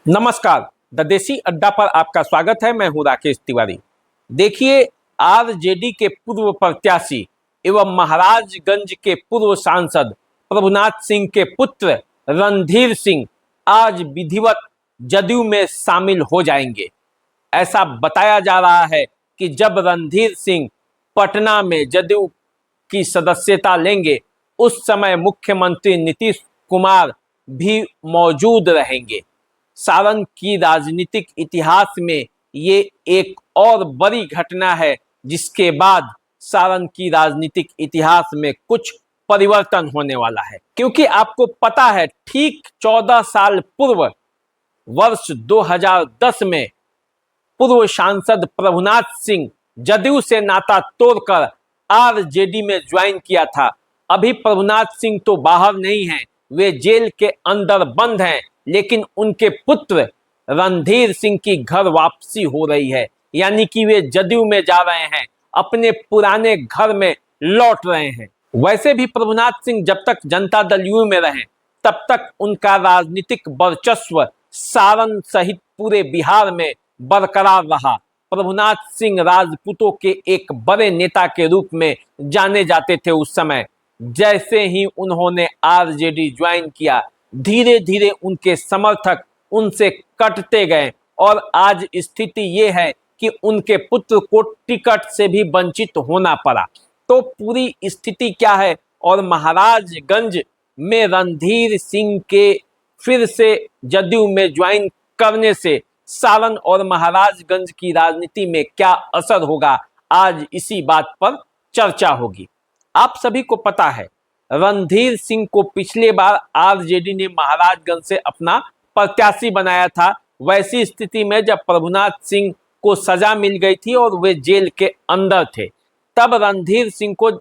नमस्कार। द देसी अड्डा पर आपका स्वागत है। मैं हूं राकेश तिवारी। देखिए, आरजेडी के पूर्व प्रत्याशी एवं महाराजगंज के पूर्व सांसद प्रभुनाथ सिंह के पुत्र रणधीर सिंह आज विधिवत जदयू में शामिल हो जाएंगे। ऐसा बताया जा रहा है कि जब रणधीर सिंह पटना में जदयू की सदस्यता लेंगे उस समय मुख्यमंत्री नीतीश कुमार भी मौजूद रहेंगे। सारण की राजनीतिक इतिहास में ये एक और बड़ी घटना है, जिसके बाद सारण की राजनीतिक इतिहास में कुछ परिवर्तन होने वाला है। क्योंकि आपको पता है, ठीक 14 साल पूर्व वर्ष 2010 में पूर्व सांसद प्रभुनाथ सिंह जदयू से नाता तोड़कर आरजेडी में ज्वाइन किया था। अभी प्रभुनाथ सिंह तो बाहर नहीं हैं, वे जेल के अंदर बंद हैं, लेकिन उनके पुत्र रणधीर सिंह की घर वापसी हो रही है। यानी कि वे जदयू में जा रहे हैं, अपने पुराने घर में लौट रहे हैं। वैसे भी प्रभुनाथ सिंह जब तक जनता दल यू में रहे तब तक उनका राजनीतिक वर्चस्व सारण सहित पूरे बिहार में बरकरार रहा। प्रभुनाथ सिंह राजपूतों के एक बड़े नेता के रूप में जाने जाते थे उस समय। जैसे ही उन्होंने आरजेडी ज्वाइन किया, धीरे धीरे उनके समर्थक उनसे कटते गए और आज स्थिति ये है कि उनके पुत्र को टिकट से भी वंचित होना पड़ा। तो पूरी स्थिति क्या है और महाराजगंज में रणधीर सिंह के फिर से जदयू में ज्वाइन करने से सारण और महाराजगंज की राजनीति में क्या असर होगा, आज इसी बात पर चर्चा होगी। आप सभी को पता है, रणधीर सिंह को पिछले बार आरजेडी ने महाराजगंज से अपना प्रत्याशी बनाया था। वैसी स्थिति में जब प्रभुनाथ सिंह को सजा मिल गई थी और वे जेल के अंदर थे, तब रणधीर सिंह को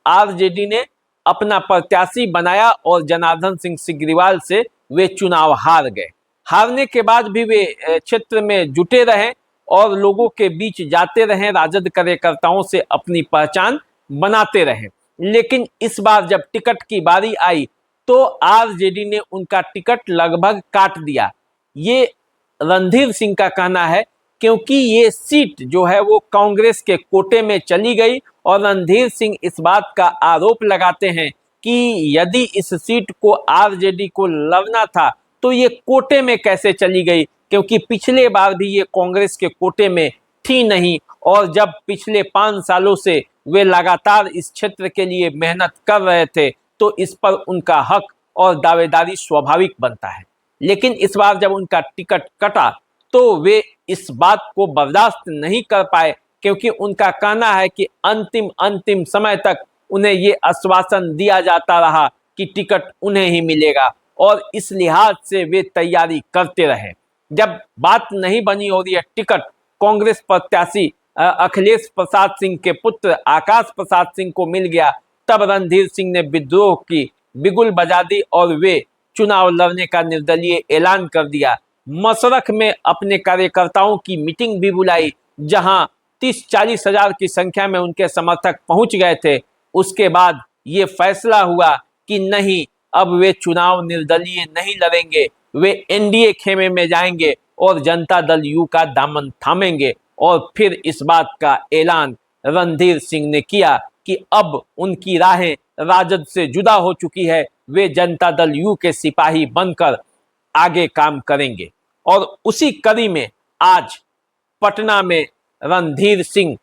आरजेडी ने अपना प्रत्याशी बनाया और जनार्दन सिंह सिग्रीवाल से वे चुनाव हार गए। हारने के बाद भी वे क्षेत्र में जुटे रहे और लोगों के बीच जाते रहे, राजद कार्यकर्ताओं से अपनी पहचान बनाते रहे। लेकिन इस बार जब टिकट की बारी आई तो आरजेडी ने उनका टिकट लगभग काट दिया। ये रणधीर सिंह का कहना है, क्योंकि ये सीट जो है वो कांग्रेस के कोटे में चली गई और रणधीर सिंह इस बात का आरोप लगाते हैं कि यदि इस सीट को आरजेडी को लड़ना था तो ये कोटे में कैसे चली गई, क्योंकि पिछले बार भी ये कांग्रेस के कोटे में थी नहीं। और जब पिछले 5 सालों से वे लगातार इस क्षेत्र के लिए मेहनत कर रहे थे तो इस पर उनका हक और दावेदारी स्वाभाविक बनता है। लेकिन इस बार जब उनका टिकट कटा तो वे इस बात को बर्दाश्त नहीं कर पाए, क्योंकि उनका कहना है कि अंतिम समय तक उन्हें ये आश्वासन दिया जाता रहा कि टिकट उन्हें ही मिलेगा और इस लिहाज से वे तैयारी करते रहे। जब बात नहीं बनी और यह टिकट कांग्रेस प्रत्याशी अखिलेश प्रसाद सिंह के पुत्र आकाश प्रसाद सिंह को मिल गया, तब रणधीर सिंह ने विद्रोह की बिगुल बजा दी और वे चुनाव लड़ने का निर्दलीय ऐलान कर दिया। मसरख में अपने कार्यकर्ताओं की मीटिंग भी बुलाई, जहां 30-40 हजार की संख्या में उनके समर्थक पहुंच गए थे। उसके बाद ये फैसला हुआ कि नहीं, अब वे चुनाव निर्दलीय नहीं लड़ेंगे, वे एनडीए खेमे में जाएंगे और जनता दल यू का दामन थामेंगे। और फिर इस बात का ऐलान रणधीर सिंह ने किया कि अब उनकी राहें राजद से जुदा हो चुकी है, वे जनता दल यू के सिपाही बनकर आगे काम करेंगे। और उसी कड़ी में आज पटना में रणधीर सिंह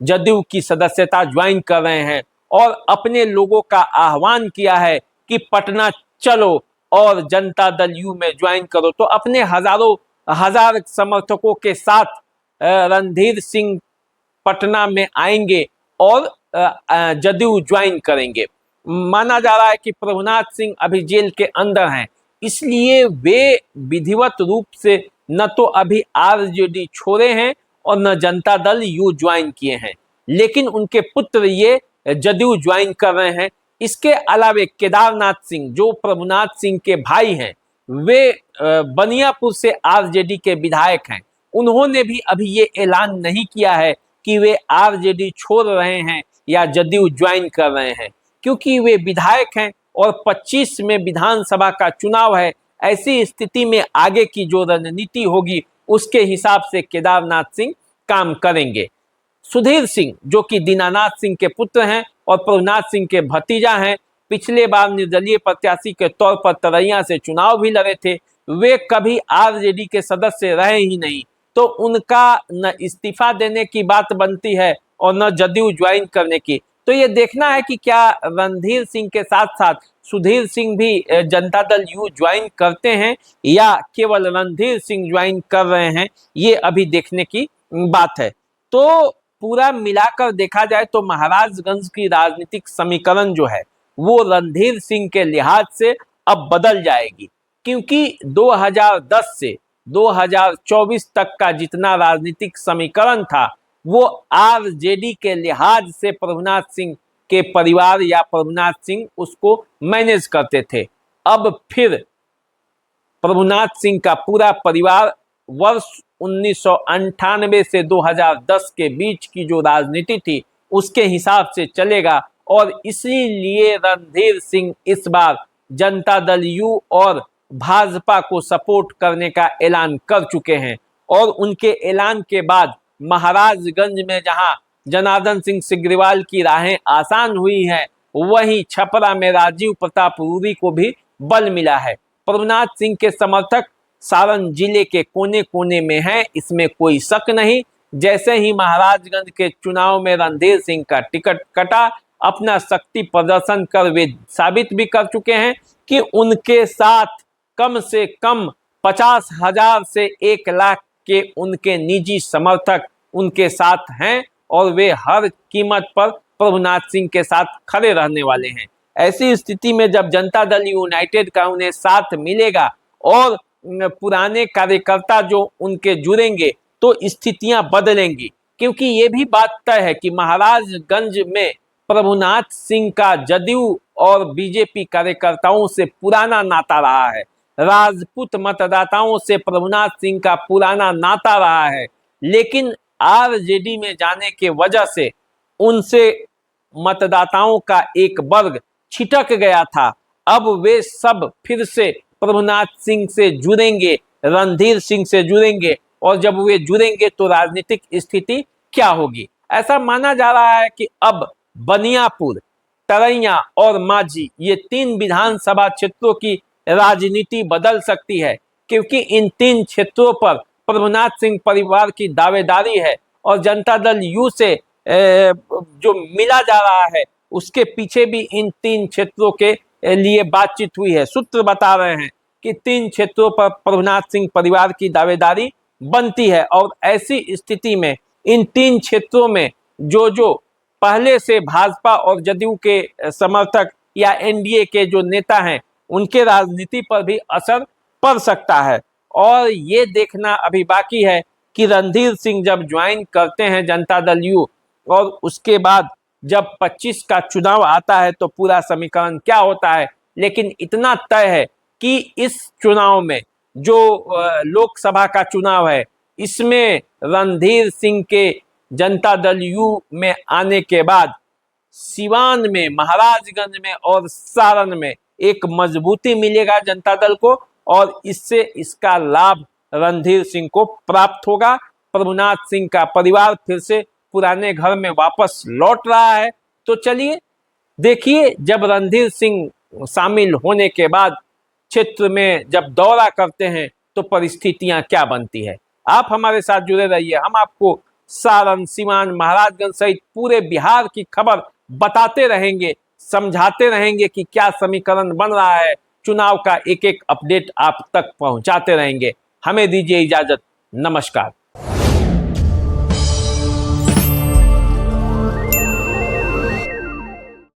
जदयू की सदस्यता ज्वाइन कर रहे हैं और अपने लोगों का आह्वान किया है कि पटना चलो और जनता दल यू में ज्वाइन करो। तो अपने हजारों हजार समर्थकों के साथ रणधीर सिंह पटना में आएंगे और जदयू ज्वाइन करेंगे। माना जा रहा है कि प्रभुनाथ सिंह अभी जेल के अंदर हैं, इसलिए वे विधिवत रूप से न तो अभी आरजेडी छोड़े हैं और न जनता दल यू ज्वाइन किए हैं, लेकिन उनके पुत्र ये जदयू ज्वाइन कर रहे हैं। इसके अलावे केदारनाथ सिंह जो प्रभुनाथ सिंह के भाई हैं, वे बनियापुर से आरजेडी के विधायक हैं। उन्होंने भी अभी ये ऐलान नहीं किया है कि वे आरजेडी छोड़ रहे हैं या जदयू ज्वाइन कर रहे हैं, क्योंकि वे विधायक हैं और 25 में विधानसभा का चुनाव है। ऐसी स्थिति में आगे की जो रणनीति होगी उसके हिसाब से केदारनाथ सिंह काम करेंगे। सुधीर सिंह जो कि दीनानाथ सिंह के पुत्र हैं और प्रभुनाथ सिंह के भतीजा हैं, पिछले बार निर्दलीय प्रत्याशी के तौर पर तरैया से चुनाव भी लड़े थे। वे कभी आरजेडी के सदस्य रहे ही नहीं, तो उनका न इस्तीफा देने की बात बनती है और न जदयू ज्वाइन करने की। तो ये देखना है कि क्या रणधीर सिंह के साथ साथ सुधीर सिंह भी जनता दल यू ज्वाइन करते हैं या केवल रणधीर सिंह ज्वाइन कर रहे हैं, ये अभी देखने की बात है। तो पूरा मिलाकर देखा जाए तो महाराजगंज की राजनीतिक समीकरण जो है वो रणधीर सिंह के लिहाज से अब बदल जाएगी, क्योंकि 2010 से 2024 तक का जितना राजनीतिक समीकरण था वो आरजेडी के लिहाज से प्रभुनाथ सिंह के परिवार या प्रभुनाथ सिंह उसको मैनेज करते थे। अब फिर प्रभुनाथ सिंह का पूरा परिवार वर्ष 1998 से 2010 के बीच की जो राजनीति थी उसके हिसाब से चलेगा, और इसीलिए रणधीर सिंह इस बार जनता दल यू और भाजपा को सपोर्ट करने का ऐलान कर चुके हैं। और उनके ऐलान के बाद महाराजगंज में जहां जनार्दन सिंह सिग्रीवाल की राहें आसान हुई हैं, वहीं छपरा में राजीव प्रताप रूडी को भी बल मिला है। प्रभुनाथ सिंह के समर्थक सारण जिले के कोने कोने में हैं, इसमें कोई शक नहीं। जैसे ही महाराजगंज के चुनाव में रणधीर सिंह का टिकट कटा, अपना शक्ति प्रदर्शन कर वे साबित भी कर चुके हैं कि उनके साथ कम से कम 50,000 से 1 लाख के उनके निजी समर्थक उनके साथ हैं और वे हर कीमत पर प्रभुनाथ सिंह के साथ खड़े रहने वाले हैं। ऐसी स्थिति में जब जनता दल यूनाइटेड का उन्हें साथ मिलेगा और पुराने कार्यकर्ता जो उनके जुड़ेंगे तो स्थितियां बदलेंगी, क्योंकि ये भी बात तय है कि महाराजगंज में प्रभुनाथ सिंह का जदयू और बीजेपी कार्यकर्ताओं से पुराना नाता रहा है। राजपूत मतदाताओं से प्रभुनाथ सिंह का पुराना नाता रहा है, लेकिन आरजेडी में जाने के वजह से उनसे मतदाताओं का एक वर्ग छिटक गया था। अब वे सब फिर से प्रभुनाथ सिंह से जुड़ेंगे, रणधीर सिंह से जुड़ेंगे, और जब वे जुड़ेंगे तो राजनीतिक स्थिति क्या होगी। ऐसा माना जा रहा है कि अब बनियापुर, तरैया और माझी ये 3 विधानसभा क्षेत्रों की राजनीति बदल सकती है, क्योंकि इन 3 क्षेत्रों पर प्रभुनाथ सिंह परिवार की दावेदारी है और जनता दल यू से जो मिला जा रहा है उसके पीछे भी इन 3 क्षेत्रों के लिए बातचीत हुई है। सूत्र बता रहे हैं कि 3 क्षेत्रों पर प्रभुनाथ सिंह परिवार की दावेदारी बनती है, और ऐसी स्थिति में इन 3 क्षेत्रों में जो पहले से भाजपा और जदयू के समर्थक या एनडीए के जो नेता हैं उनके राजनीति पर भी असर पड़ सकता है। और ये देखना अभी बाकी है कि रणधीर सिंह जब ज्वाइन करते हैं जनता दल यू और उसके बाद जब 25 का चुनाव आता है तो पूरा समीकरण क्या होता है। लेकिन इतना तय है कि इस चुनाव में जो लोकसभा का चुनाव है इसमें रणधीर सिंह के जनता दल यू में आने के बाद सिवान में, महाराजगंज में और सारण में एक मजबूती मिलेगा जनता दल को, और इससे इसका लाभ रणधीर सिंह को प्राप्त होगा। प्रभुनाथ सिंह का परिवार फिर से पुराने घर में वापस लौट रहा है। तो चलिए देखिए, जब रणधीर सिंह शामिल होने के बाद क्षेत्र में जब दौरा करते हैं तो परिस्थितियां क्या बनती है। आप हमारे साथ जुड़े रहिए, हम आपको सारण, सिवान, महाराजगंज सहित पूरे बिहार की खबर बताते रहेंगे, समझाते रहेंगे कि क्या समीकरण बन रहा है। चुनाव का एक एक अपडेट आप तक पहुंचाते रहेंगे। हमें दीजिए इजाजत, नमस्कार।